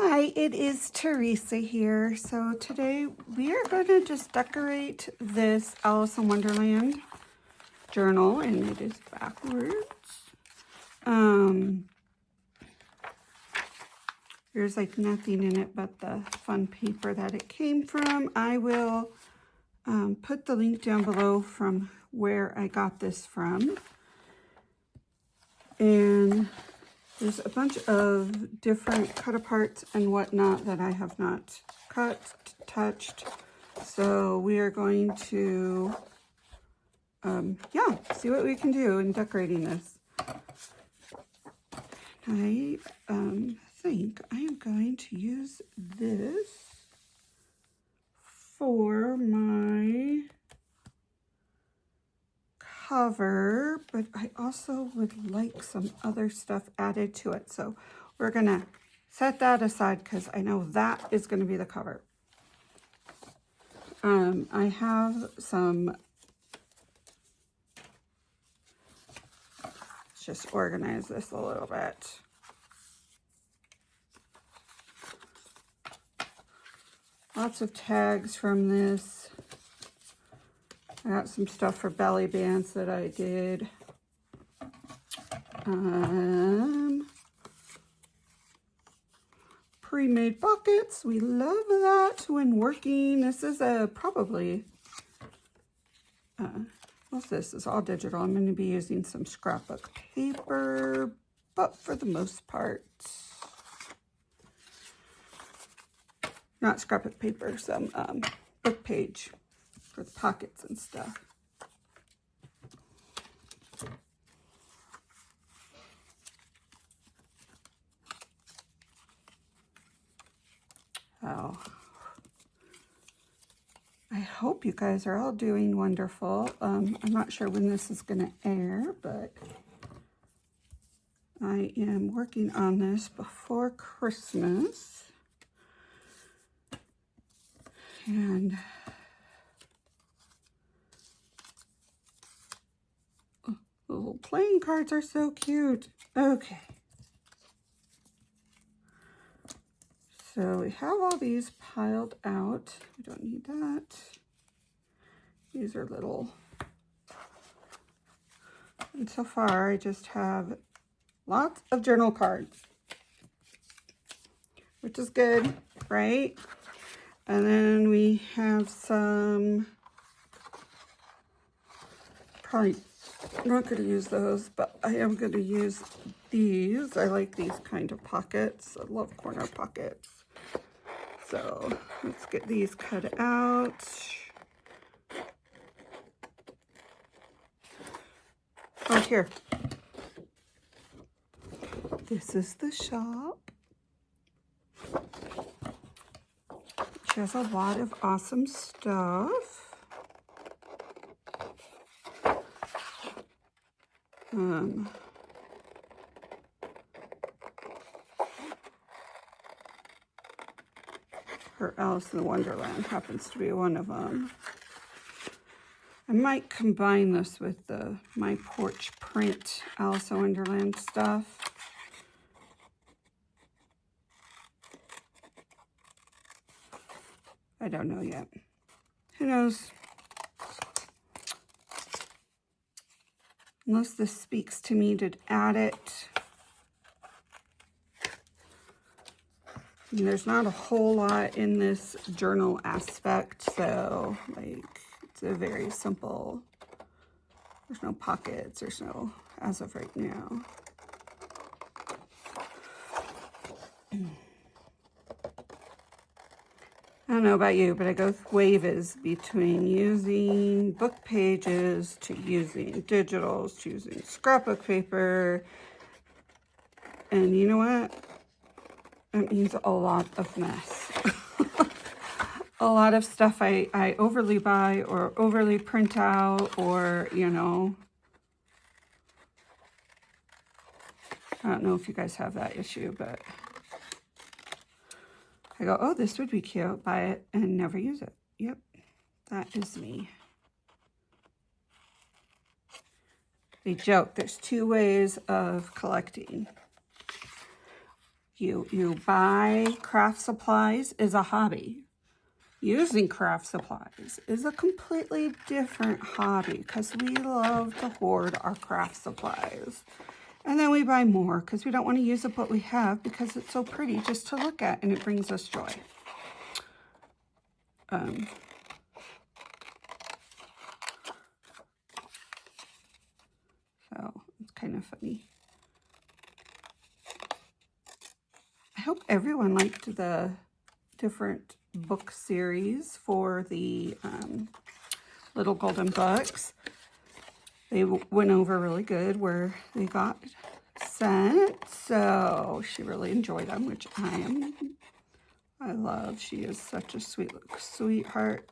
Hi, it is Teresa here. So today we are going to just decorate this Alice in Wonderland journal, and it is backwards. There's like nothing in it but the fun paper that it came from. I will put the link down below from where I got this from. And there's a bunch of different cut-aparts and whatnot that I have not cut, touched. So we are going to, see what we can do in decorating this. I think I am going to use this for my cover, but I also would like some other stuff added to it. So we're gonna set that aside because I know that is going to be the cover. I have some, let's just organize this a little bit. Lots of tags from this. I got some stuff for belly bands that I did. Pre-made buckets. We love that when working. This is probably, what's this? It's all digital. I'm going to be using some scrapbook paper, but for the most part, not scrapbook paper, some book page for the pockets and stuff. Oh, I hope you guys are all doing wonderful. I'm not sure when this is going to air, but I am working on this before Christmas. And the little playing cards are so cute. Okay. So we have all these piled out. We don't need that. These are little. And so far, I just have lots of journal cards, which is good, right? And then we have some, probably not going to use those, but I am going to use these. I like these kind of pockets. I love corner pockets. So let's get these cut out. Oh, here. This is the shop. She has a lot of awesome stuff. Her Alice in Wonderland happens to be one of them. I might combine this with the My Porch Print Alice in Wonderland stuff. I don't know yet. Who knows? Unless this speaks to me to add it. And there's not a whole lot in this journal aspect, so like it's a very simple, there's no pockets, there's no, as of right now. I don't know about you, but I go waves between using book pages to using digitals to using scrapbook paper. And you know what? It means a lot of mess. A lot of stuff I overly buy or overly print out, or, you know. I don't know if you guys have that issue, but I go, oh, this would be cute, buy it, and never use it. Yep, that is me. They joke, there's two ways of collecting. You buy craft supplies is a hobby. Using craft supplies is a completely different hobby because we love to hoard our craft supplies. And then we buy more because we don't want to use up what we have because it's so pretty just to look at and it brings us joy. So it's kind of funny. I hope everyone liked the different book series for the little golden books. They went over really good where they got sent. So she really enjoyed them, which I love. She is such a sweetheart.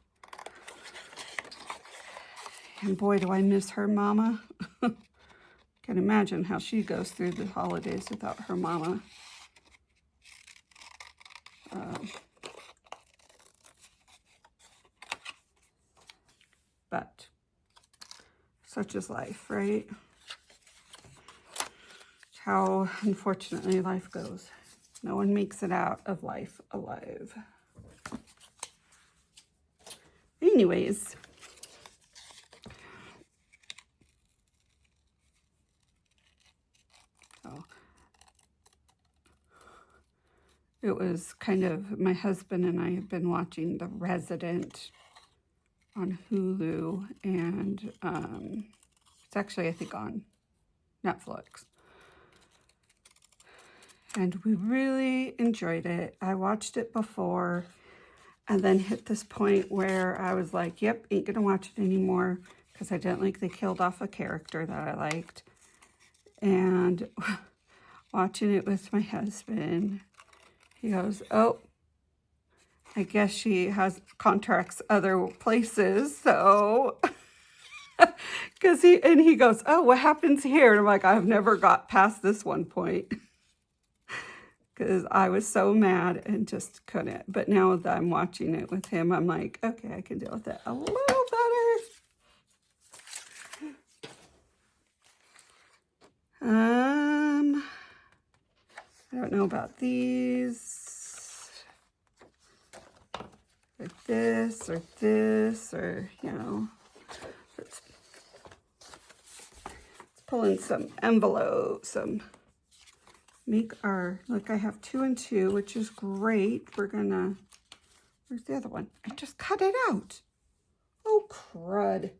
And boy, do I miss her mama. Can imagine how she goes through the holidays without her mama. But such is life, right? It's how, unfortunately, life goes. No one makes it out of life alive. Anyways, so it was kind of, my husband and I have been watching The Resident on Hulu, and it's actually, I think, on Netflix. And we really enjoyed it. I watched it before and then hit this point where I was like, yep, ain't gonna watch it anymore because I didn't like they killed off a character that I liked. And watching it with my husband, he goes, oh, I guess she has contracts other places, so because he goes, oh, what happens here? And I'm like, I've never got past this one point because I was so mad and just couldn't. But now that I'm watching it with him, I'm like, okay, I can deal with it a little better. I don't know about these. Like this, or, you know, let's pull in some envelopes, make our, look, I have 2 and 2, which is great. We're gonna, where's the other one? I just cut it out. Oh, crud.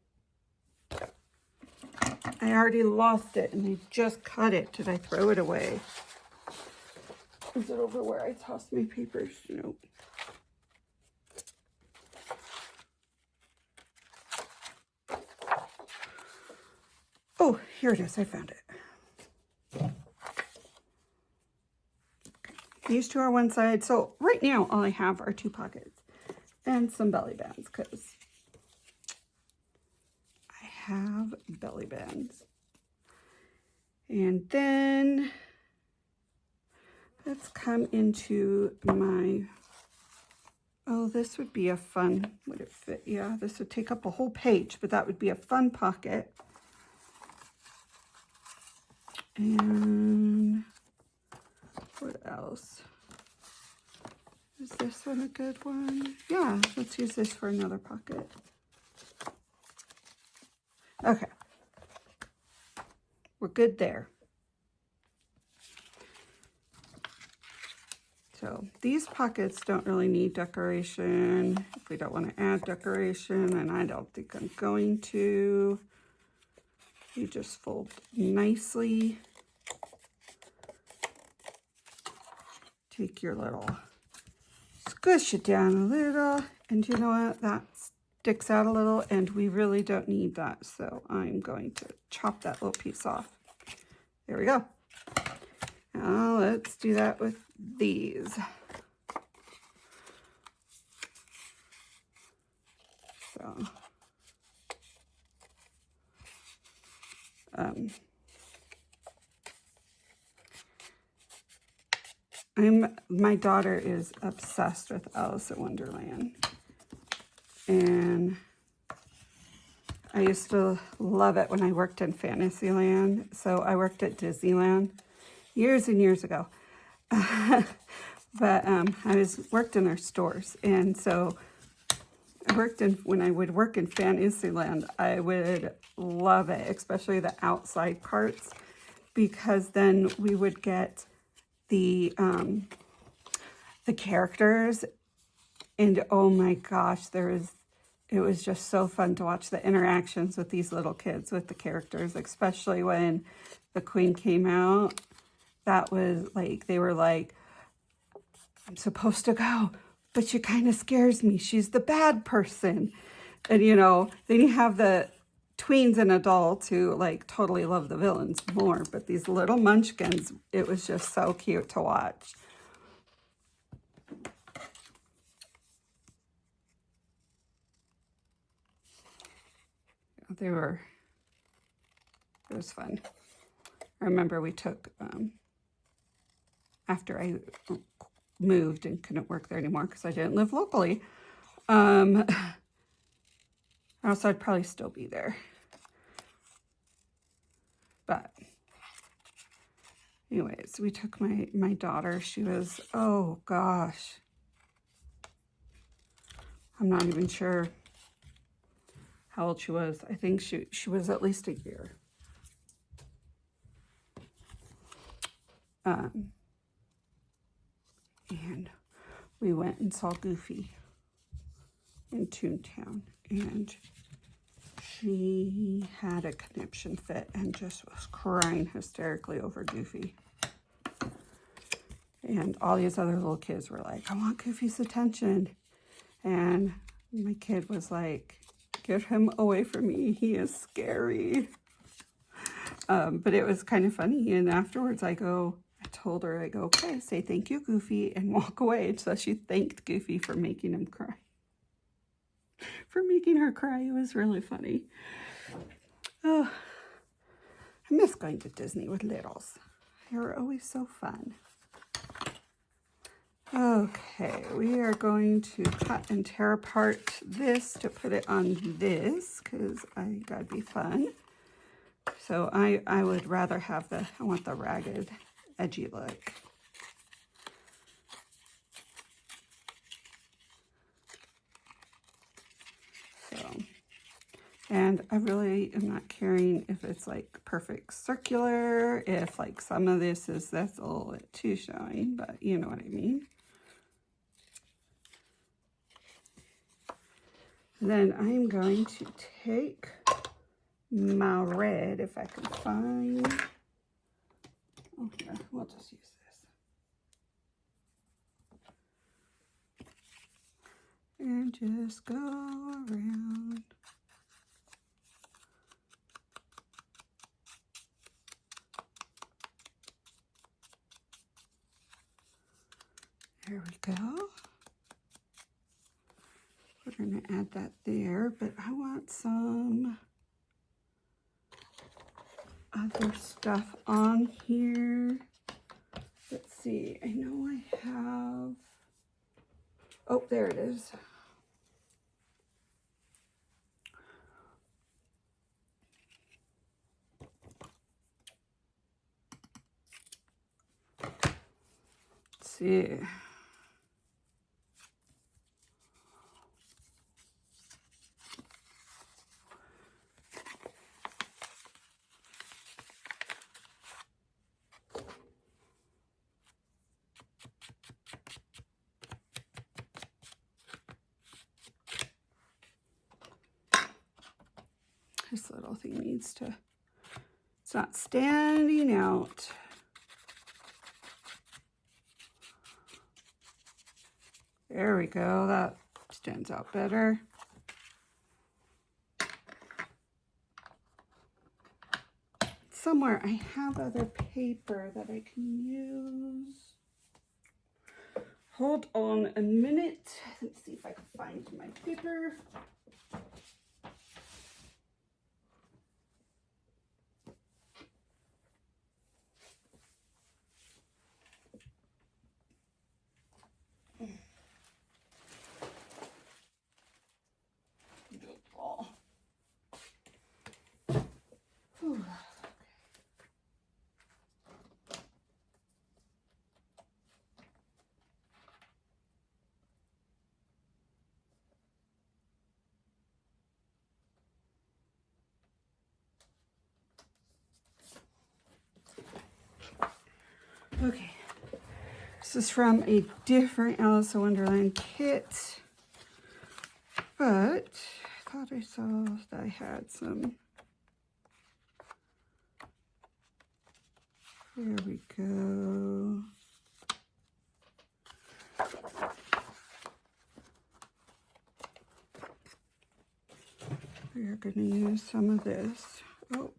I already lost it and I just cut it. Did I throw it away? Is it over where I tossed my papers? Nope. Oh, here it is. I found it. Okay. These 2 are one side. So right now, all I have are 2 pockets and some belly bands because I have belly bands. And then let's come into my, oh, this would be a fun, would it fit? Yeah, this would take up a whole page, but that would be a fun pocket. And what else? Is this one a good one? Yeah, let's use this for another pocket. Okay. We're good there. So these pockets don't really need decoration. If we don't want to add decoration, and I don't think I'm going to, you just fold nicely. Take your little, squish it down a little, and you know what? That sticks out a little, and we really don't need that. So I'm going to chop that little piece off. There we go. Now let's do that with these. So, my daughter is obsessed with Alice in Wonderland. And I used to love it when I worked in Fantasyland. So I worked at Disneyland years and years ago. But I worked in our stores, and so when I would work in Fantasyland, I would love it, especially the outside parts, because then we would get the characters, and oh my gosh, it was just so fun to watch the interactions with these little kids, with the characters, especially when the queen came out. That was like, they were like, I'm supposed to go, but she kind of scares me. She's the bad person. And, you know, then you have the tweens and adults who like totally love the villains more. But these little munchkins, it was just so cute to watch. It was fun. I remember we took, after I moved and couldn't work there anymore because I didn't live locally, else I'd probably still be there. But anyways, we took my daughter. She was, oh gosh, I'm not even sure how old she was. I think she was at least a year. And we went and saw Goofy in Toontown, and she had a conniption fit and just was crying hysterically over Goofy. And all these other little kids were like, I want Goofy's attention. And my kid was like, get him away from me. He is scary. But it was kind of funny. And afterwards I told her, I go, okay, say thank you, Goofy, and walk away. So she thanked Goofy for making him cry. For making her cry. It was really funny. Oh, I miss going to Disney with littles. They were always so fun. Okay, we are going to cut and tear apart this to put it on this, because I gotta be fun. So I would rather have I want the ragged, edgy look. So, and I really am not caring if it's like perfect circular, if like some of that's a little bit too showing, but you know what I mean. Then I'm going to take my red, if I can find. Okay, we'll just use this. And just go around. There we go. We're going to add that there, but I want some other stuff on here. Let's see. I know I have. Oh, there it is. Let's see. This little thing needs to, it's not standing out. There we go, that stands out better. Somewhere I have other paper that I can use. Hold on a minute. Let's see if I can find my paper. This is from a different Alice in Wonderland kit, but I thought I saw that I had some. There we go. We are going to use some of this. Oh.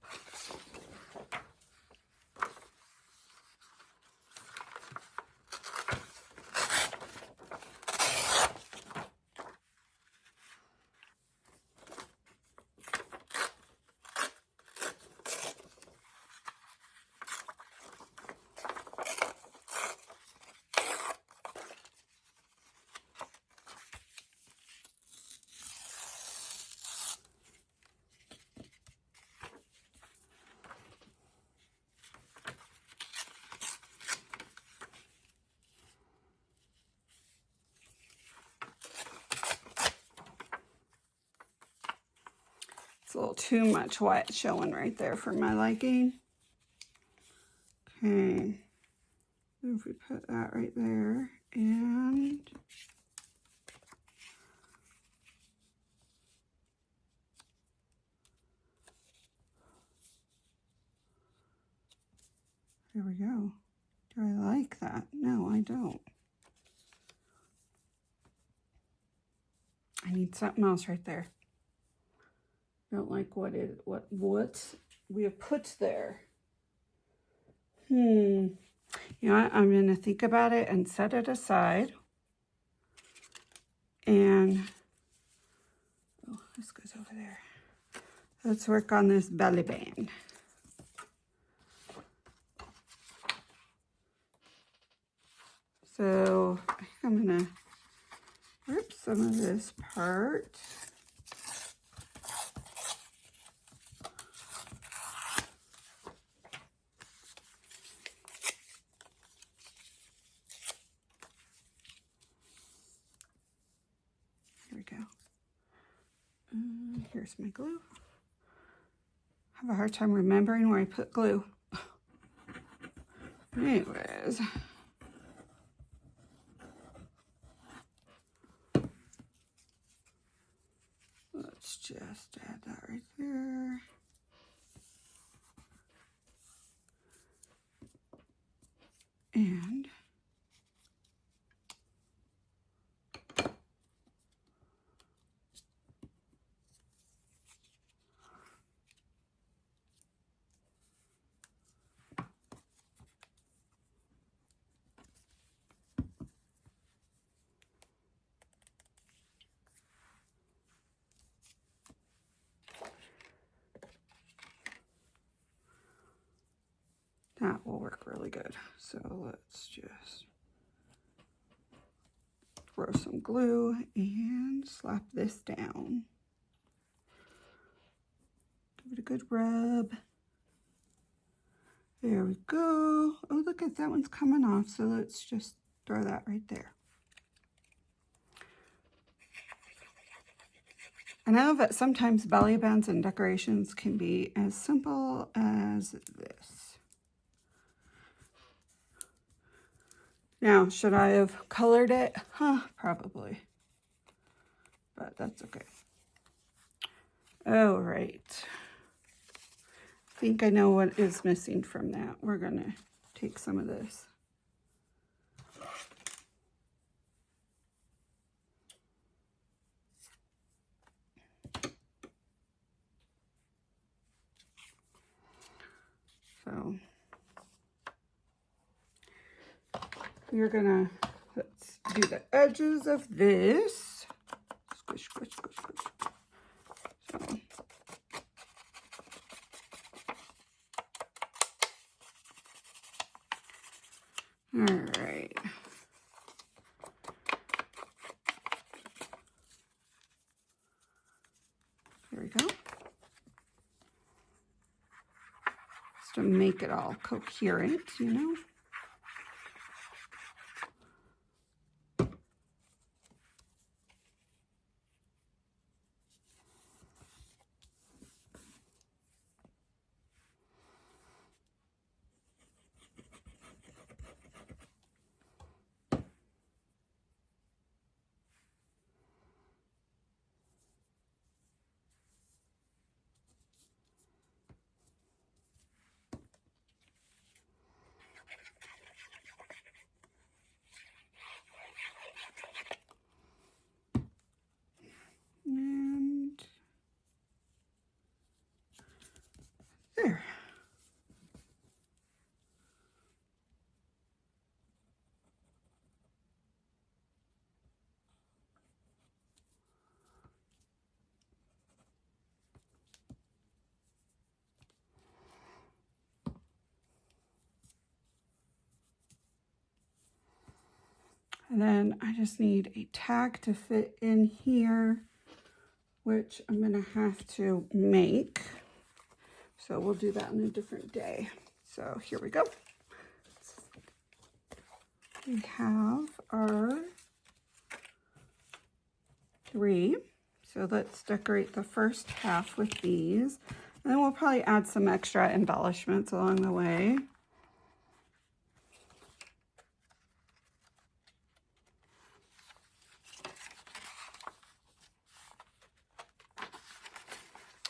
It's a little too much white showing right there for my liking. Okay, if we put that right there, and there we go. Do I like that? No, I don't. I need something else right there. Don't like what we have put there. You know what? I'm going to think about it and set it aside. And, oh, this goes over there. Let's work on this belly band. So I think I'm going to rip some of this part. Here we go. Here's my glue. I have a hard time remembering where I put glue. Anyways. Let's just add that right there. And that will work really good. So let's just throw some glue and slap this down. Give it a good rub. There we go. Oh, look at that one's coming off. So let's just throw that right there. I know that sometimes belly bands and decorations can be as simple as this. Now, should I have colored it? Probably. But that's okay. All right. I think I know what is missing from that. We're going to take some of this. So we're gonna, let's do the edges of this. Squish, squish, squish, squish. So. All right. There we go. Just to make it all coherent, you know. And then I just need a tag to fit in here, which I'm gonna have to make. So we'll do that on a different day. So here we go. We have our 3. So let's decorate the first half with these. And then we'll probably add some extra embellishments along the way.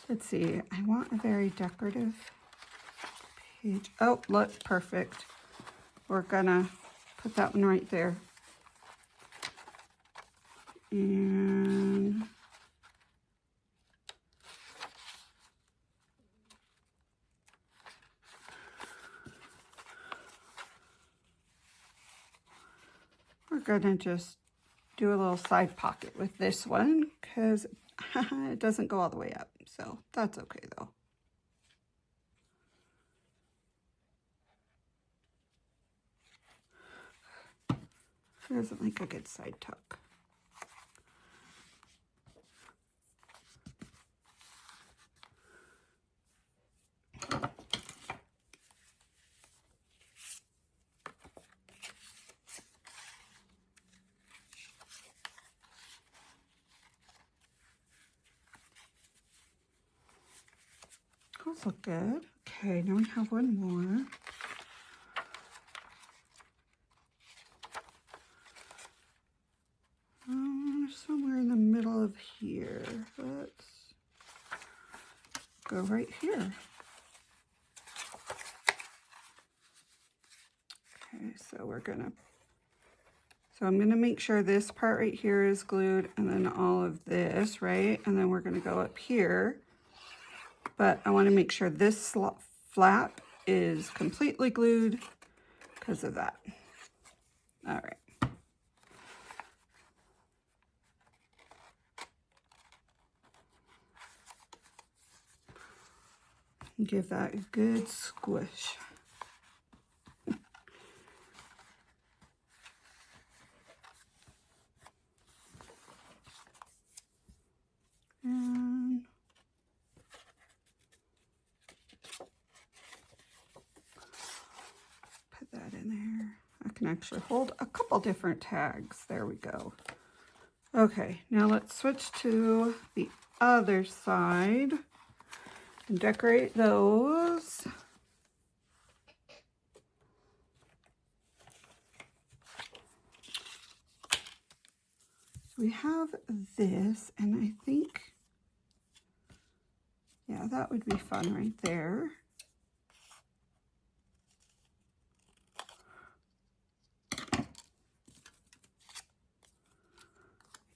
Let's see, I want a very decorative page. Oh, look, perfect. We're gonna put that one right there. And we're gonna just do a little side pocket with this one because it doesn't go all the way up. So that's okay though. It doesn't like a good side tuck. Those look good. Okay, now we have one more. Somewhere in the middle of here. Let's go right here. Okay, so I'm gonna make sure this part right here is glued and then all of this, right? And then we're gonna go up here. But I wanna make sure this flap is completely glued because of that. All right. Give that a good squish. And put that in there. I can actually hold a couple different tags. There we go. Okay, now let's switch to the other side and decorate those. We have this, and I think, yeah, that would be fun right there.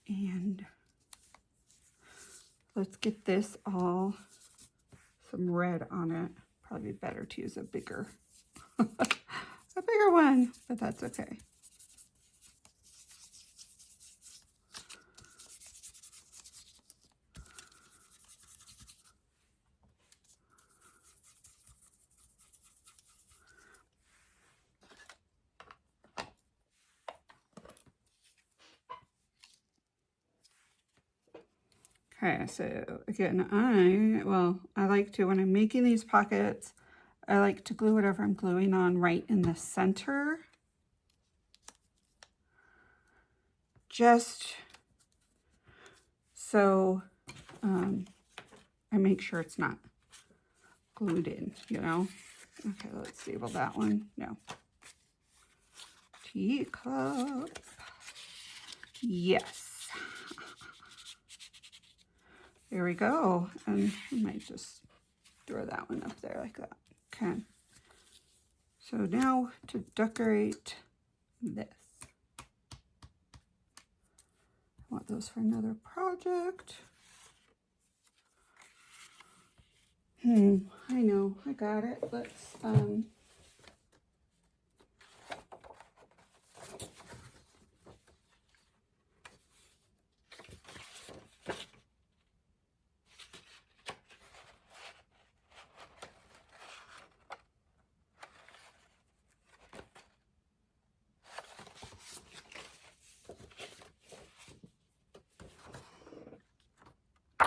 And let's get this all some red on it. Probably better to use a bigger, a bigger one, but that's okay. Okay, so again, I like to, when I'm making these pockets, I like to glue whatever I'm gluing on right in the center. Just so I make sure it's not glued in, you know? Okay, let's see, well that one, no. Teacup, yes. There we go, and I might just throw that one up there like that. Okay, so now to decorate this. I want those for another project. I know, I got it. Let's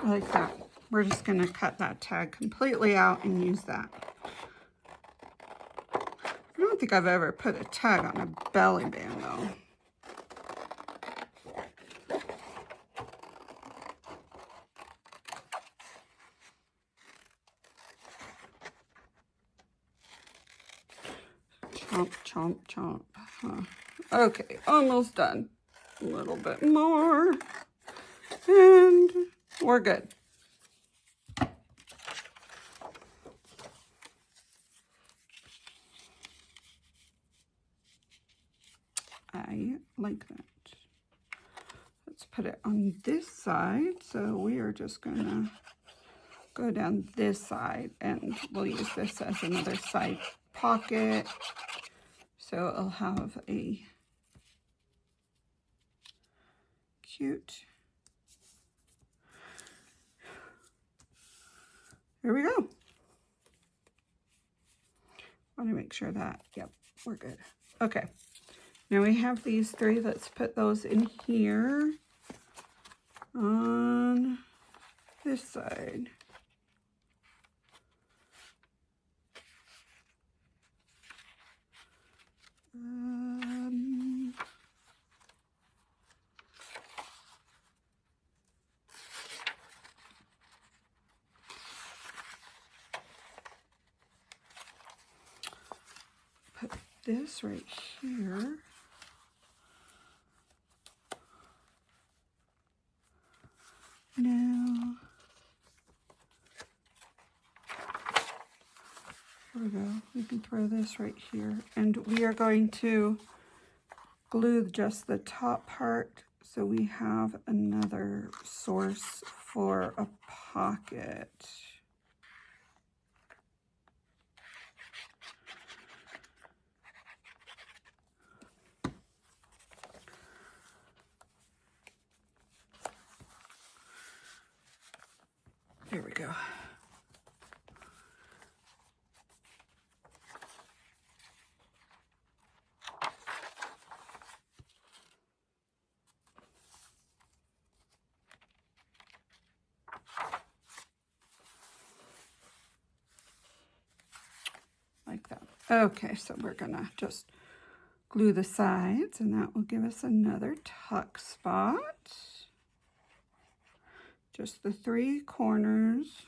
like that. We're just going to cut that tag completely out and use that. I don't think I've ever put a tag on a belly band though. Chomp, chomp, chomp. Okay, almost done. A little bit more. And we're good. I like that. Let's put it on this side. So we are just gonna go down this side and we'll use this as another side pocket. So it'll have a cute, there we go. Want to make sure that, yep, we're good. Okay, now we have these three. Let's put those in here on this side. Put this right here. Now, there we go. We can throw this right here. And we are going to glue just the top part so we have another source for a pocket. There we go. Like that. Okay, so we're gonna just glue the sides and that will give us another tuck spot. Just the three corners.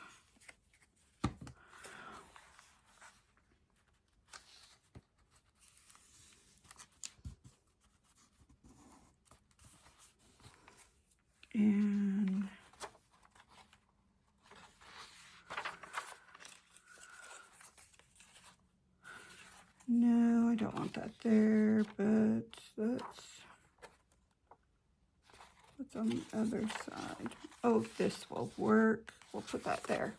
And no, I don't want that there, but what's on the other side? Oh, this will work. We'll put that there.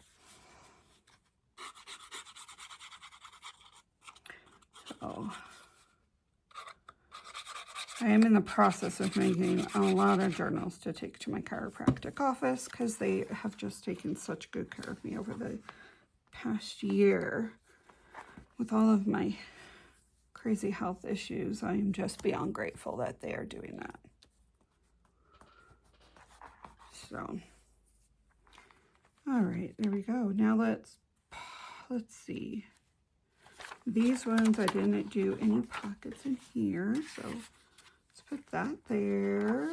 So I am in the process of making a lot of journals to take to my chiropractic office because they have just taken such good care of me over the past year. With all of my crazy health issues, I am just beyond grateful that they are doing that. So, all right, there we go. Now let's see. These ones, I didn't do any pockets in here, so let's put that there.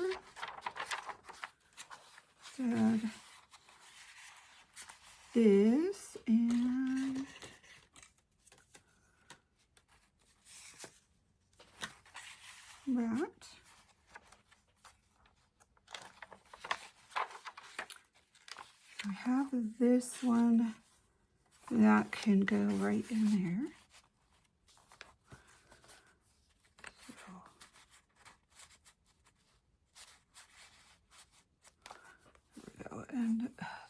Add this and that. I have this one that can go right in there. And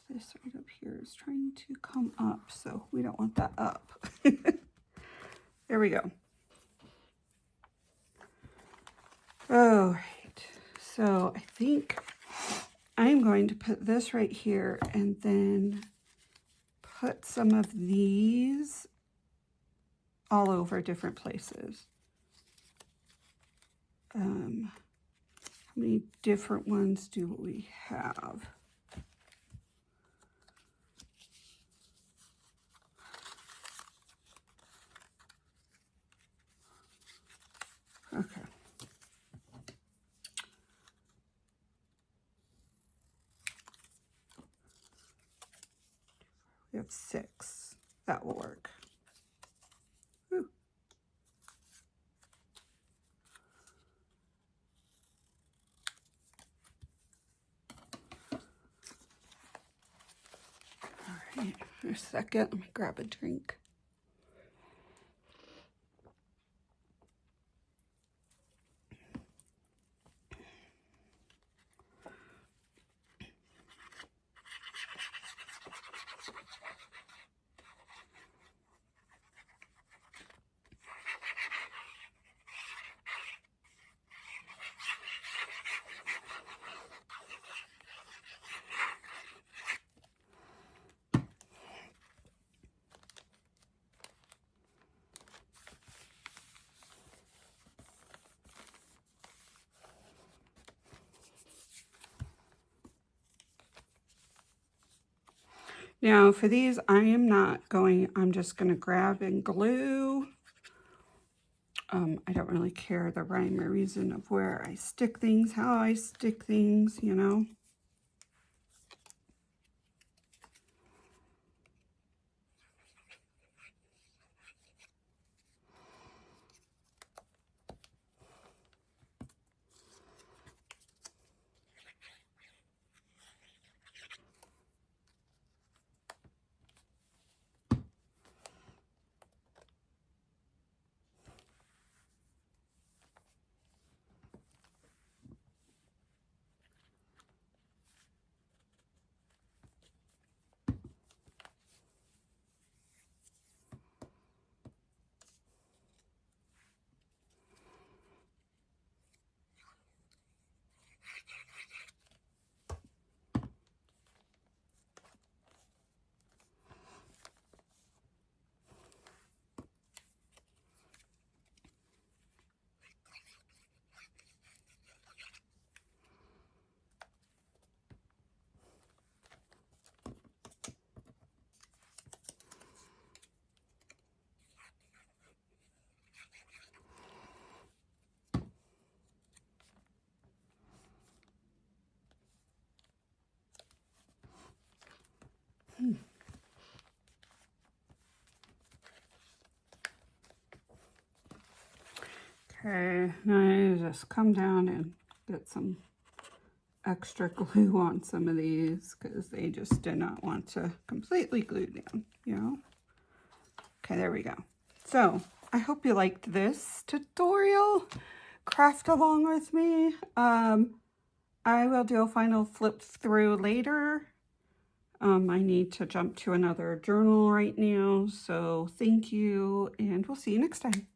this right up here is trying to come up, so we don't want that up. There we go. All right, so I think I'm going to put this right here and then put some of these all over different places. How many different ones do we have? We have 6. That will work. Whew. All right, for a second, let me grab a drink. Now for these, I'm just going to grab and glue. I don't really care the rhyme or reason of where I stick things, how I stick things, you know. Okay, now I just come down and get some extra glue on some of these because they just did not want to completely glue down, you know. Okay, there we go. So I hope you liked this tutorial. Craft along with me. I will do a final flip through later. I need to jump to another journal right now. So thank you, and we'll see you next time.